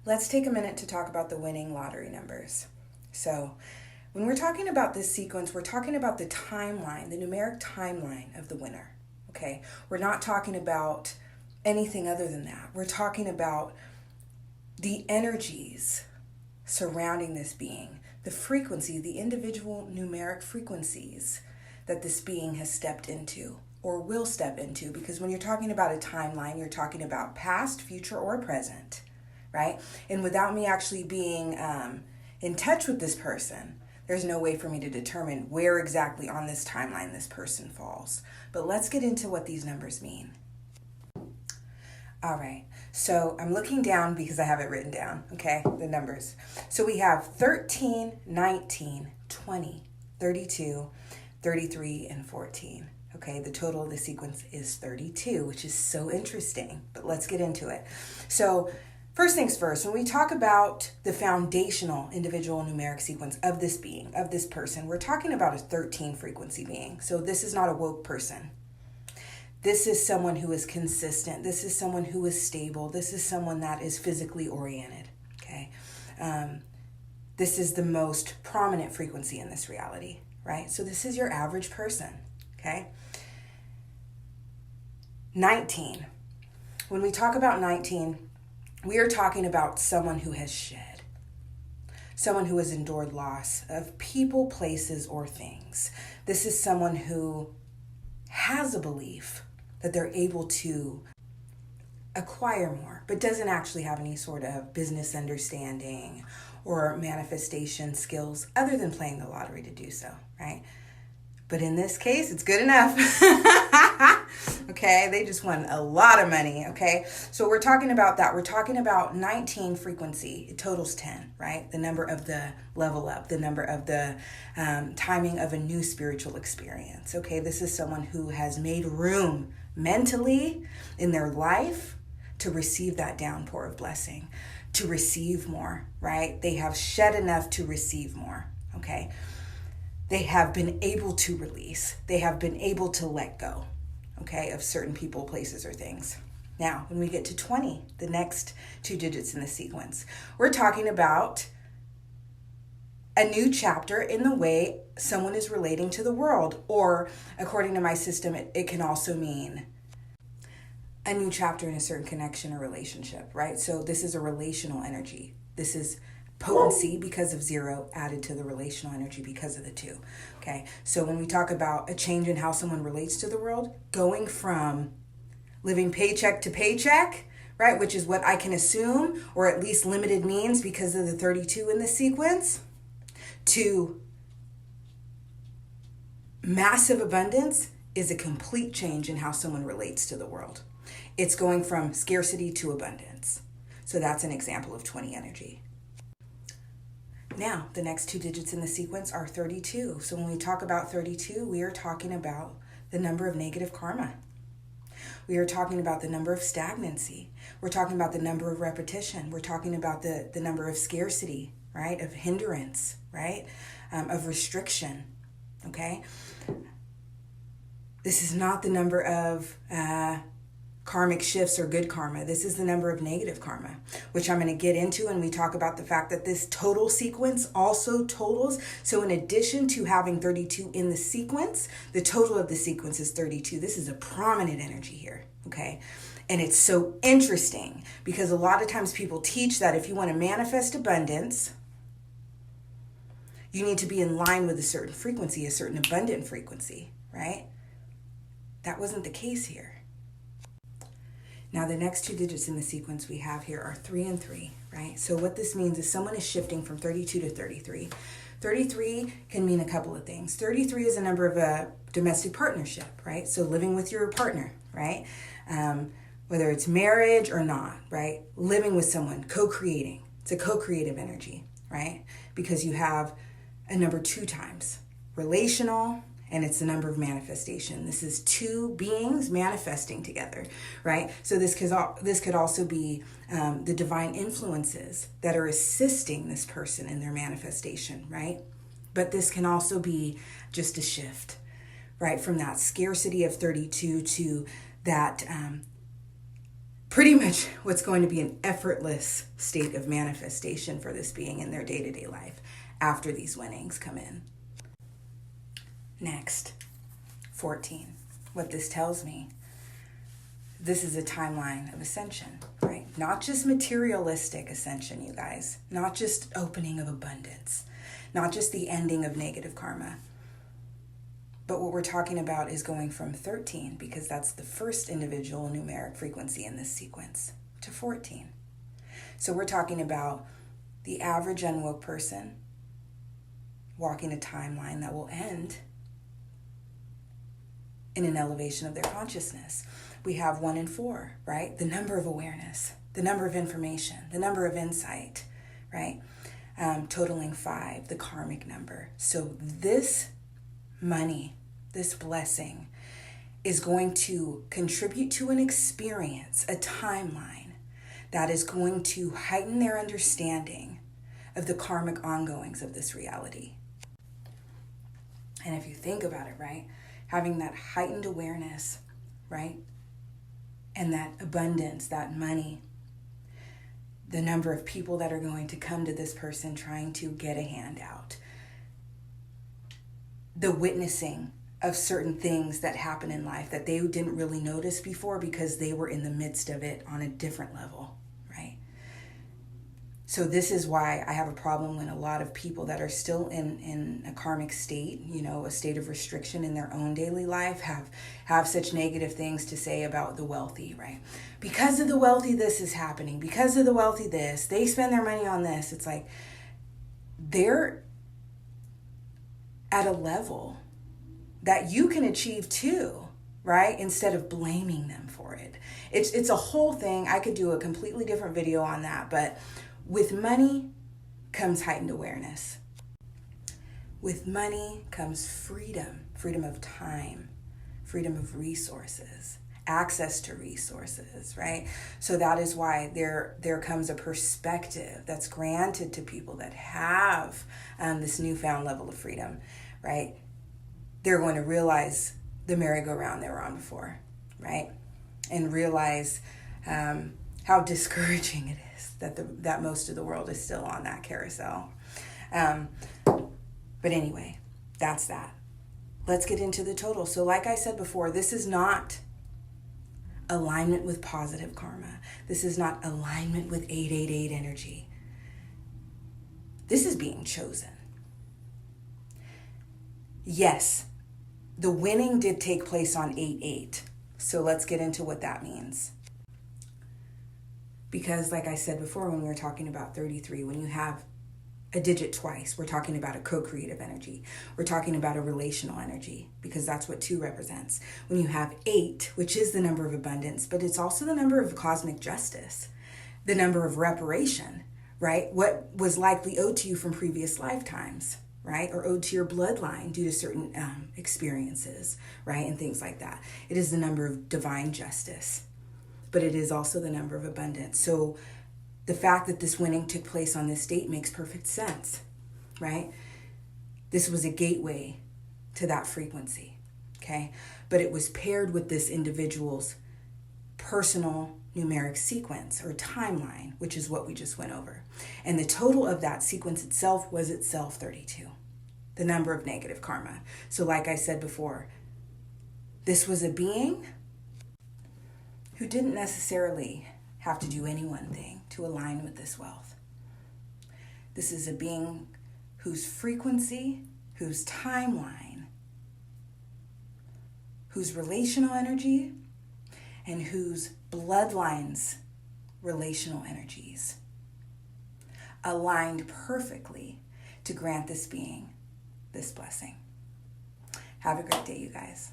let's take a minute to talk about the winning lottery numbers. So when we're talking about this sequence, we're talking about the timeline, the numeric timeline of the winner. Okay, we're not talking about anything other than that. We're talking about the energies surrounding this being, the frequency, the individual numeric frequencies that this being has stepped into or will step into. Because when you're talking about a timeline, you're talking about past, future, or present, right? And without me actually being in touch with this person, there's no way for me to determine where exactly on this timeline this person falls. But let's get into what these numbers mean. All right, so I'm looking down because I have it written down, okay, the numbers. So we have 13, 19, 20, 32, 33, and 14. Okay, the total of the sequence is 32, which is so interesting, but let's get into it. So first things first, when we talk about the foundational individual numeric sequence of this being, of this person, we're talking about a 13 frequency being. So this is not a woke person. This is someone who is consistent. This is someone who is stable. This is someone that is physically oriented, okay? This is the most prominent frequency in this reality, right? So this is your average person, okay? 19. When we talk about 19, we are talking about someone who has shed, someone who has endured loss of people, places, or things. This is someone who has a belief that they're able to acquire more, but doesn't actually have any sort of business understanding or manifestation skills other than playing the lottery to do so, right? But in this case, it's good enough. Okay, they just won a lot of money, okay? So we're talking about that. We're talking about 19 frequency. It totals 10, right? The number of the level up, the number of the timing of a new spiritual experience, okay? This is someone who has made room mentally in their life to receive that downpour of blessing, to receive more, right? They have shed enough to receive more, okay? They have been able to release. They have been able to let go, okay, of certain people, places, or things. Now, when we get to 20, the next two digits in the sequence, we're talking about a new chapter in the way someone is relating to the world, or according to my system, it can also mean a new chapter in a certain connection or relationship, right? So this is a relational energy. This is potency because of 0 added to the relational energy because of the 2. Okay, so when we talk about a change in how someone relates to the world, going from living paycheck to paycheck, right, which is what I can assume, or at least limited means because of the 32 in the sequence, to massive abundance is a complete change in how someone relates to the world. It's going from scarcity to abundance. So that's an example of 20 energy. Now, the next two digits in the sequence are 32. So when we talk about 32, we are talking about the number of negative karma. We are talking about the number of stagnancy. We're talking about the number of repetition. We're talking about the number of scarcity, right? Of hindrance, right? Of restriction, okay? This is not the number of karmic shifts or good karma. This is the number of negative karma, which I'm going to get into when we talk about the fact that this total sequence also totals. So in addition to having 32 in the sequence, the total of the sequence is 32. This is a prominent energy here, okay? And it's so interesting because a lot of times people teach that if you want to manifest abundance, you need to be in line with a certain frequency, a certain abundant frequency, right? That wasn't the case here. Now, the next two digits in the sequence we have here are 3 and 3, right? So what this means is someone is shifting from 32 to 33. 33 can mean a couple of things. 33 is a number of a domestic partnership, right? So living with your partner, right? Whether it's marriage or not, right? Living with someone, co-creating. It's a co-creative energy, right? Because you have a number 2 times. Relational, and it's the number of manifestation. This is 2 beings manifesting together, right? So this could also be the divine influences that are assisting this person in their manifestation, right? But this can also be just a shift, right? From that scarcity of 32 to that pretty much what's going to be an effortless state of manifestation for this being in their day-to-day life after these winnings come in. Next, 14. What this tells me, this is a timeline of ascension, right? Not just materialistic ascension, you guys. Not just opening of abundance. Not just the ending of negative karma. But what we're talking about is going from 13, because that's the first individual numeric frequency in this sequence, to 14. So we're talking about the average unwoke person walking a timeline that will end in an elevation of their consciousness. We have 1 and 4, right? The number of awareness, the number of information, the number of insight, right? Totaling 5, the karmic number. So this money, this blessing, is going to contribute to an experience, a timeline that is going to heighten their understanding of the karmic ongoings of this reality. And if you think about it, right, having that heightened awareness, right, and that abundance, that money, the number of people that are going to come to this person trying to get a handout, the witnessing of certain things that happen in life that they didn't really notice before because they were in the midst of it on a different level, right? So this is why I have a problem when a lot of people that are still in a karmic state, you know, a state of restriction in their own daily life, have such negative things to say about the wealthy, right? Because of the wealthy, this is happening. Because of the wealthy, this. They spend their money on this. It's like they're at a level that you can achieve too, right? Instead of blaming them for it. It's a whole thing. I could do a completely different video on that, but with money comes heightened awareness. With money comes freedom, freedom of time, freedom of resources, access to resources, right? So that is why there comes a perspective that's granted to people that have this newfound level of freedom, right? They're going to realize the merry-go-round they were on before, right? And realize how discouraging it is that most of the world is still on that carousel. But anyway, that's that. Let's get into the total. So like I said before, this is not alignment with positive karma. This is not alignment with 888 energy. This is being chosen. Yes, the winning did take place on 8-8. So let's get into what that means. Because like I said before, when we were talking about 33, when you have a digit twice, we're talking about a co-creative energy. We're talking about a relational energy, because that's what 2 represents. When you have 8, which is the number of abundance, but it's also the number of cosmic justice, the number of reparation, right? What was likely owed to you from previous lifetimes, right? Or owed to your bloodline due to certain experiences, right? And things like that. It is the number of divine justice, but it is also the number of abundance. So the fact that this winning took place on this date makes perfect sense, right? This was a gateway to that frequency, okay? But it was paired with this individual's personal numeric sequence or timeline, which is what we just went over. And the total of that sequence itself was itself 32, the number of negative karma. So like I said before, this was a being who didn't necessarily have to do any one thing to align with this wealth. This is a being whose frequency, whose timeline, whose relational energy, and whose bloodlines relational energies aligned perfectly to grant this being this blessing. Have a great day, you guys.